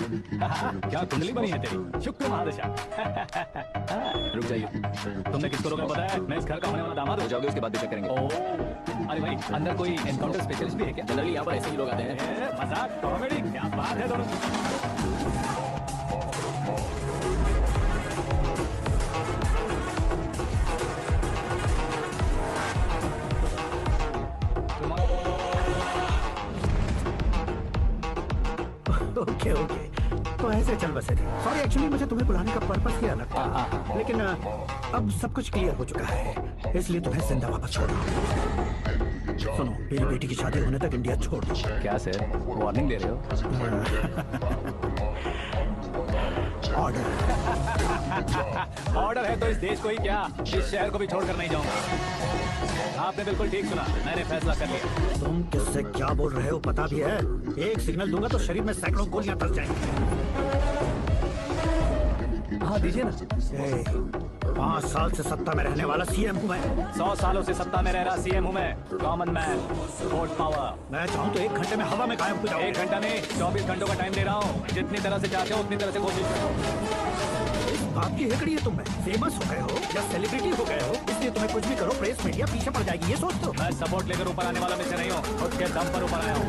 क्या कुंडली बनी है तेरी, शुक्र महादशा। रुक जाइए। तुमने किसको रोका पता है? मैं इस घर का होने वाला दामाद हो हूँ। जाओगे उसके बाद भी चेक करेंगे। अरे भाई, अंदर कोई एनकाउंटर स्पेशलिस्ट भी है क्या? जनरली यहाँ पर ऐसे ही लोग आते हैं। मजाक कॉमेडी, क्या बात है दोनों। ओके ओके, तो ऐसे चल बसे थे। सॉरी, एक्चुअली मुझे तुम्हें बुलाने का पर्पस ही अलग था, लेकिन अब सब कुछ क्लियर हो चुका है, इसलिए तुम्हें जिंदा वापस छोड़ रहा हूँ। सुनो, मेरी बेटी की शादी होने तक इंडिया छोड़ दो। क्या सर, वार्निंग दे रहे हो? ऑर्डर। ऑर्डर है तो इस देश को ही क्या, इस शहर को भी छोड़कर नहीं जाऊंगा। आपने बिल्कुल ठीक सुना, मैंने फैसला कर लिया। तुम किससे क्या बोल रहे हो पता भी है? एक सिग्नल दूंगा तो शरीर में सैकड़ों गोलियां धस जाएंगी। हाँ दीजिए ना। 5 साल से सत्ता में रहने वाला सीएम हूँ मैं। 100 सालों से सत्ता में रह रहा सीएम हूँ मैं। Common man, vote power. मैं चाहूँ तो 1 घंटे में हवा में गायब हो जाऊँ। 1 घंटा नहीं, 24 घंटों का टाइम दे रहा हूँ। जितनी तरह से चाहते हो उतनी तरह से कोशिश करो। आपकी हेकड़ी है, तुम फेमस हो गए हो या सेलिब्रिटी हो गए हो, इसलिए तुम्हें कुछ भी करो प्रेस मीडिया पीछे पड़ जाएगी, ये सोचते हो? मैं सपोर्ट लेकर ऊपर आने वाला में से नहीं हूँ, खुद के दम पर ऊपर आया हूँ।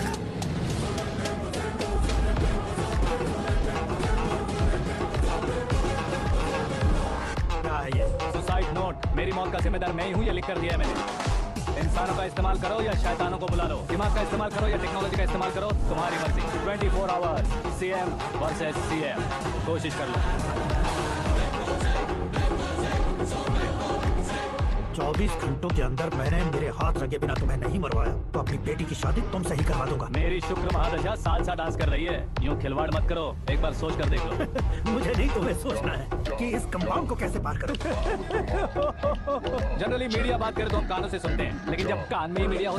सुसाइड नोट, मेरी मौत का जिम्मेदार मैं ही हूँ, ये लिख कर दिया है मैंने। इंसानों का इस्तेमाल करो या शैतानों को बुला लो, दिमाग का इस्तेमाल करो या टेक्नोलॉजी का इस्तेमाल करो, तुम्हारी मर्जी। 24 आवर्स सीएम वर्सेस सीएम, कोशिश कर लो। 24 घंटों के अंदर मैंने मेरे हाथ रंगे बिना तुम्हें नहीं मरवाया तो अपनी बेटी की शादी तुमसे ही करवा दूंगा। मेरी शुक्र महादशा साल सा डांस कर रही है, यूं खिलवाड़ मत करो, एक बार सोच कर देख लो। मुझे नहीं, तुम्हें सोचना है कि इस कंपाउंड को कैसे पार करूं। जनरली मीडिया बात करे तो हम कानों से सुनते हैं, लेकिन जब कान में ही मीडिया हो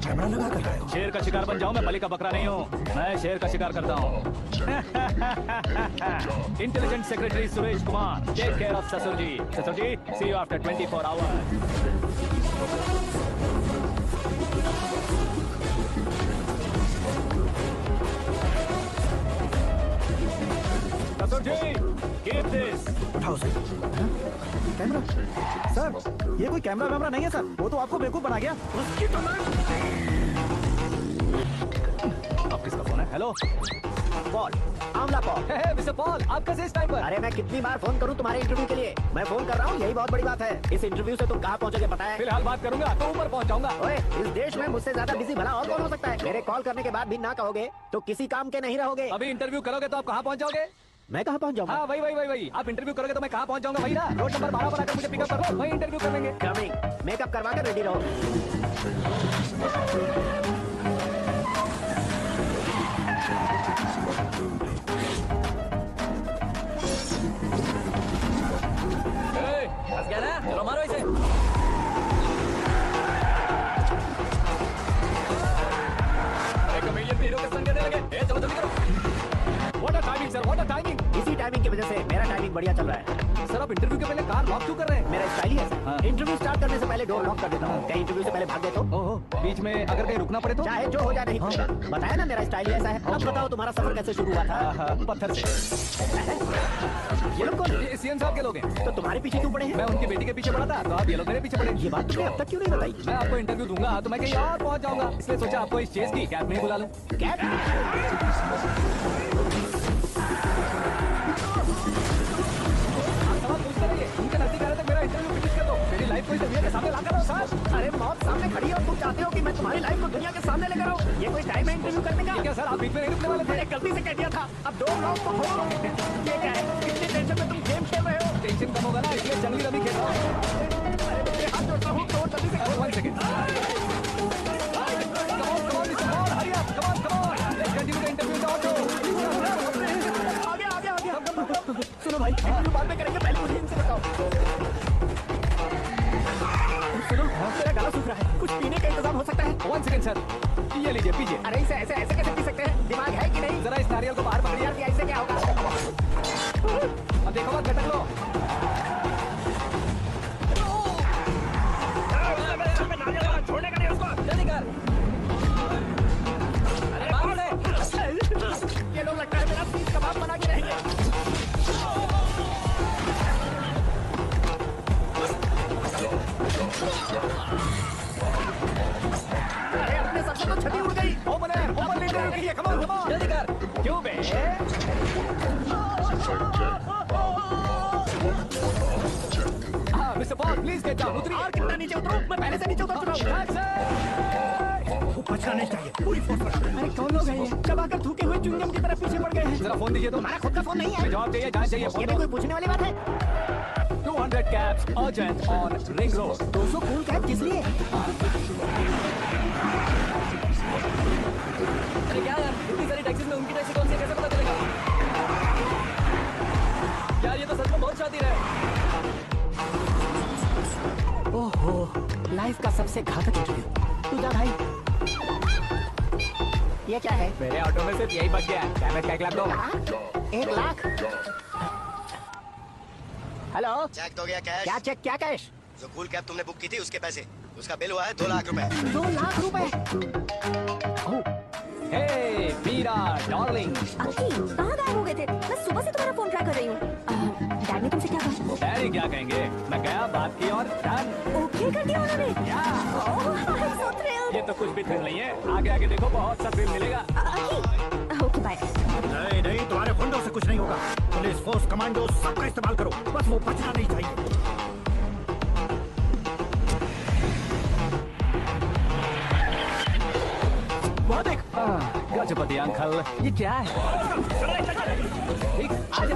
कैमरा लगा कर रहे हो। शेर का शिकार बन जाऊं, मैं बलि का बकरा नहीं हूँ, मैं शेर का शिकार करता हूँ। Intelligent secretary Suresh Kumar, take care of ससुर जी। ससुर जी, सी यू आफ्टर 24 आवर्स। ससुर जी, कीप दिस। उठाओ सर। कैमरा सर, ये कोई कैमरा वैमरा नहीं है सर, वो तो आपको बेवकूफ बना गया। उसकी तो मैं अब किसका फोन है? Hello Paul, Amla Paul. Mister Paul, आप कैसे इस टाइम पर? अरे मैं कितनी बार फोन करूं तुम्हारे इंटरव्यू के लिए? मैं फोन कर रहा हूं, यही बहुत बड़ी बात है। इस इंटरव्यू से तुम कहां पहुंचोगे पता है? फिलहाल बात करूंगा तो ऊपर पहुंच जाऊंगा। ओए, इस देश में मुझसे ज्यादा बिजी भला और कौन हो सकता है? मेरे कॉल करने के बाद भी ना कहोगे तो किसी काम के नहीं रहोगे। अभी इंटरव्यू करोगे तो आप कहाँ पहुंच जाओगे? मैं कहां पहुंच जाऊंगा? हाँ वही। आप इंटरव्यू करोगे तो मैं कहाँ पहुंच जाऊंगा? वही ना, रोड नंबर 12 पर आकर मुझे पिकअप कर लो, वही इंटरव्यू कर लेंगे। कमिंग, मेकअप करवा कर रेडी रहो। फंस गया ना, चलो मारो इसे। कमेडियन हीरो के संग देने लगे। चलो जल्दी करो। What a timing sir, what a timing. इसी टाइमिंग की वजह से मेरा टाइमिंग बढ़िया चल रहा है। सर आप इंटरव्यू के पहले कार लॉक क्यों कर रहे हैं? मेरा स्टाइल ही ऐसा है। हाँ। इंटरव्यू स्टार्ट करने से पहले डोर लॉक कर देता हूँ। कहीं इंटरव्यू से पहले भाग गए तो? ओहो, बीच में अगर कहीं रुकना पड़े तो? चाहे जो हो जाए नहीं पूछेगा। बताया ना, मेरा स्टाइल ही ऐसा है। अब बताओ तुम्हारा सफर कैसे शुरू हुआ था? पत्थर से। ये लोग कौन? ये सीएम साहब के लोग हैं। तो तुम्हारे पीछे क्यों पड़े हैं? मैं उनकी बेटी के पीछे पड़ा था, तो आप ये लोग मेरे पीछे पड़े। ये बात तुमने अब तक क्यों नहीं बताई? मैं आपको इंटरव्यू दूंगा तो मैं कहीं और पहुंच जाऊंगा, इसलिए सोचा आपको इस चेस की कैब में ही बुला लूं। कैब? सवाल पूछते रहिए, उनके नजदीक आने तक मेरा इंटरव्यू फिनिश कर दो। मेरी लाइफ को इस दुनिया के सामने ला कर दो सर। अरे मौत सामने खड़ी है और तुम चाहते हो कि मैं तुम्हारी लाइफ को दुनिया के सामने लेकर आऊं? ये कोई टाइम है इंटरव्यू करने का? क्या सर आप बीच में नहीं रुकने वाले थे? मैंने गलती से कह दिया था। अब दो लोग तो खोलो। ये क्या है? कितनी टेंशन में तुम गेम खेल रहे हो? टेंशन कम होगा ना, इसलिए जंगली रवि खेल रहा हूं। अरे मैं हाथ जोड़ता हूँ, तो जल्दी से करो। 1 second. Come on, hurry up, come on. Let's continue the interview now, तो। आगे। सुनो भाई, इंटरव्यू बाद में करेंगे, पहले मुझे इनसे बताओ। सुनो, मेरा गला सूख रहा है, कुछ पीने का इंतजाम हो सकता है? 1 सेकंड सर, ये लीजिए पीजिए। अरे इसे ऐसे कैसे पी सकते हैं? दिमाग है कि नहीं? जरा इस नारियल को बाहर पकड़िए। यार ऐसे क्या होगा? अब देखो मत झटक लो। छोड़ने का नहीं उसको। जल्दी कर। अरे बाहर से। जल्दी कर। क्यों बे? हाँ, mister Paul, please get down. उतरिए। और कितना नीचे उतरो? मैं पहले से नीचे उतर चुका हूँ। वो बचना नहीं चाहिए, पूरी फोर्स पर। अरे कौन लोग हैं ये? चबाकर थूके हुए च्युइंगम की तरफ पीछे पड़ गए हैं। जरा फोन दीजिए तो। हमारा खुद का फोन नहीं है। जवाब चाहिए, जांच चाहिए। ये फोन भी कोई पूछने वाली बात है? 200 cabs urgent on Ring Road. 200 cool cab किस लिए? अरे क्या यार, इतनी सारी टैक्सी में उनकी टैक्सी कौन सी है, कैसे पता चलेगा? यार ये तो सच में बहुत शातिर है। ओहो, लाइफ का सबसे घातक इंटरव्यू। तू जा भाई। ये क्या है? मेरे ऑटो में सिर्फ यही बच गया है। डैमेज का 1 लाख दो। हाँ? 1 लाख? हेलो, चेक तो गया कैश। क्या चेक, क्या कैश? जो कूल कैब तुमने बुक की थी उसके पैसे, उसका बिल हुआ है 2 लाख रुपए। 2 लाख रुपए? Hey, Meera, darling. अंकी, कहाँ गायब हो गए थे? मैं सुबह से तुम्हारा फोन ट्राई कर रही हूँ। डैड ने तुमसे क्या कहा? डैडी क्या कहेंगे? मैं गया, बात की और डन। ओके कर दिया उन्होंने? ओह, I'm so thrilled. ये तो कुछ भी थ्रिल नहीं है। आगे आगे देखो, बहुत सा थ्रिल मिलेगा। अंकी, ओके बाय। नहीं नहीं, तुम्हारे गुंडों से कुछ नहीं होगा। पुलिस फोर्स, कमांडो, सबका इस्तेमाल करो, बस वो बचना नहीं चाहिए। वो देख, गजपति अंकल, ये क्या है? ठीक, आजा।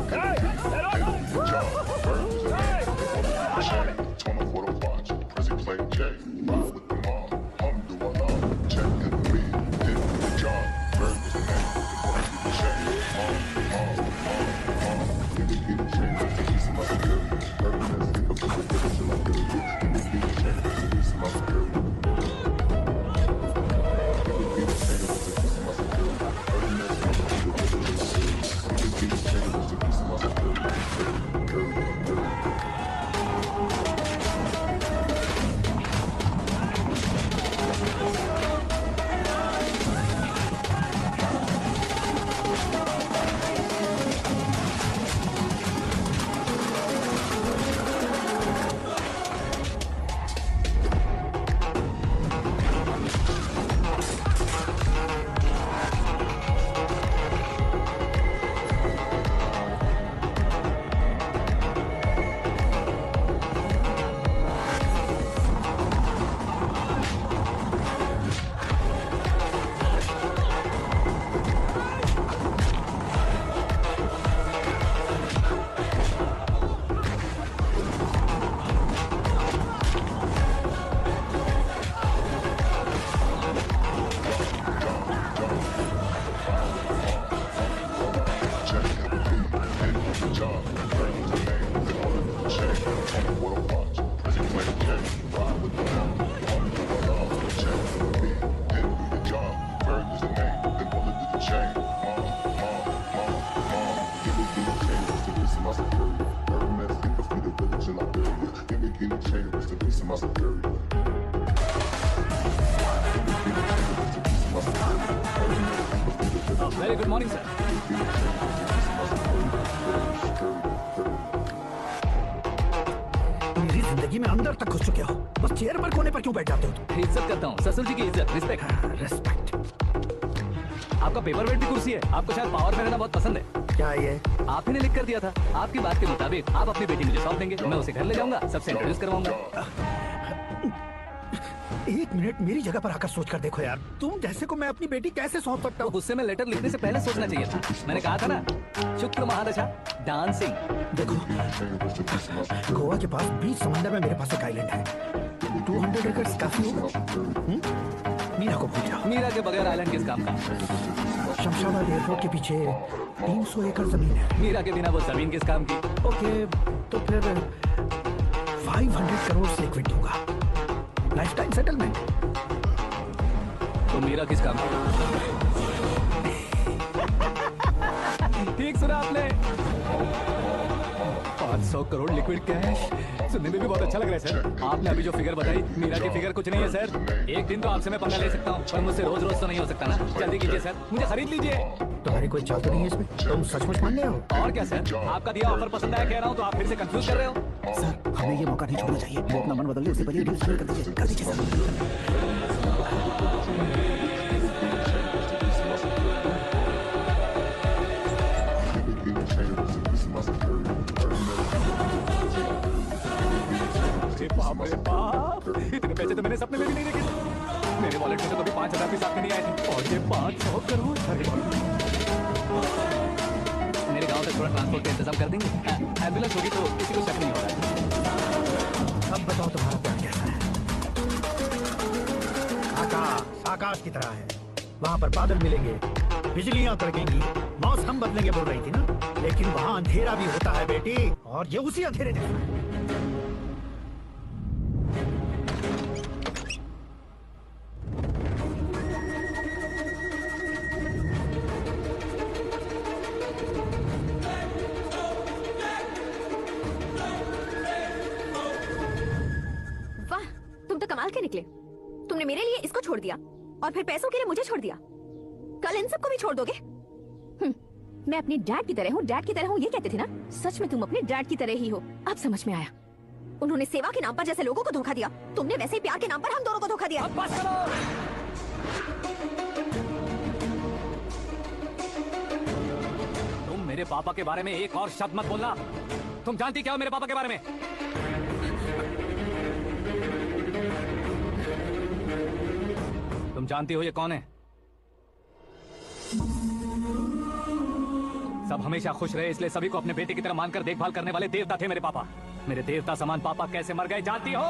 Very good morning sir. मेरी जिंदगी में अंदर तक घुस चुके हो, बस चेयर पर कोने पर क्यों बैठ जाते हो तुम? इज्जत करता हूँ, ससुर जी की इज्जत, रिस्पेक्ट। रेस्पेक्ट। आपका पेपर वेट भी कुर्सी है। आपको शायद पावर में रहना बहुत पसंद है। क्या ये? आप ही ने लिख कर दिया था। आपकी बात के मुताबिक आप अपनी बेटी मुझे सौंप देंगे, मैं उसे घर ले जाऊंगा, सबसे इंट्रोड्यूस करवाऊंगा। 1 मिनट मेरी जगह पर आकर सोच कर देखो यार, तुम जैसे को मैं अपनी बेटी कैसे सौंप सकता तो हूँ? गुस्से में लेटर लिखने से पहले सोचना चाहिए था। मैंने कहा था ना, शुक्र महादशा डांसिंग। देखो, गोवा के पास बीच समंदर में मेरे पास एक आइलैंड है। 200 एकड़ काफी होगा। मीरा को भूल जाओ। मीरा के बगैर आइलैंड किस काम का? शमशाबाद एयरपोर्ट के पीछे 300 एकड़ जमीन है। मीरा के बिना वो जमीन किस काम की? ओके, तो फिर 500 करोड़ से क्विट दूंगा। Life time settlement. तो मीरा किस काम की? ठीक सुना आपने। 500 करोड़ लिक्विड कैश, सुनने में भी बहुत अच्छा लग रहा है सर। आपने अभी जो फिगर बताई, मीरा की फिगर कुछ नहीं है सर। एक दिन तो आपसे मैं पंगा ले सकता हूँ, पर मुझसे रोज रोज तो नहीं हो सकता ना। जल्दी कीजिए सर, मुझे खरीद लीजिए। तुम्हारी कोई चाल तो नहीं है इसमें? तुम सचमुच मान रहे हो? और क्या सर, आपका दिया ऑफर पसंद आया कह रहा हूँ, तो आप फिर से कंफ्यूज कर रहे हो। सर, हमें ये मौका नहीं छोड़ना चाहिए। वो अपना मन बदल ले, उससे पहले डील फाइनल कर दीजिए। कर दीजिए सर। 500 करोड़। मेरे गांव तक थोड़ा ट्रांसपोर्ट का इंतजाम कर देंगे? एम्बुलेंस होगी तो किसी को शक नहीं होगा। अब बताओ तुम्हारा प्लान कैसा है? आकाश की तरह है, वहाँ पर बादल मिलेंगे, बिजलियां कड़केंगी, मौसम बदलेंगे बोल रही थी ना, लेकिन वहाँ अंधेरा भी होता है बेटी, और ये उसी अंधेरे जैसा है। वाह, तुम तो कमाल के निकले। तुमने मेरे लिए इसको छोड़ दिया और फिर पैसों के लिए मुझे छोड़ दिया। कल इन सबको भी छोड़ दोगे? मैं अपने डैड की तरह हूँ, डैड की तरह हूँ, ये कहते थे ना? सच में तुम अपने डैड की तरह ही हो। अब समझ में आया। उन्होंने सेवा के नाम पर जैसे लोगों को धोखा दिया, तुमने वैसे ही प्यार के नाम पर हम दोनों को धोखा दिया। अब बस करो। तुम मेरे पापा के बारे में एक और शब्द मत बोलना। तुम जानती क्या हो मेरे पापा के बारे में? तुम जानती हो ये कौन है? सब हमेशा खुश रहे इसलिए सभी को अपने बेटे की तरह मानकर देखभाल करने वाले देवता थे मेरे पापा। मेरे देवता समान पापा कैसे मर गए जानती हो?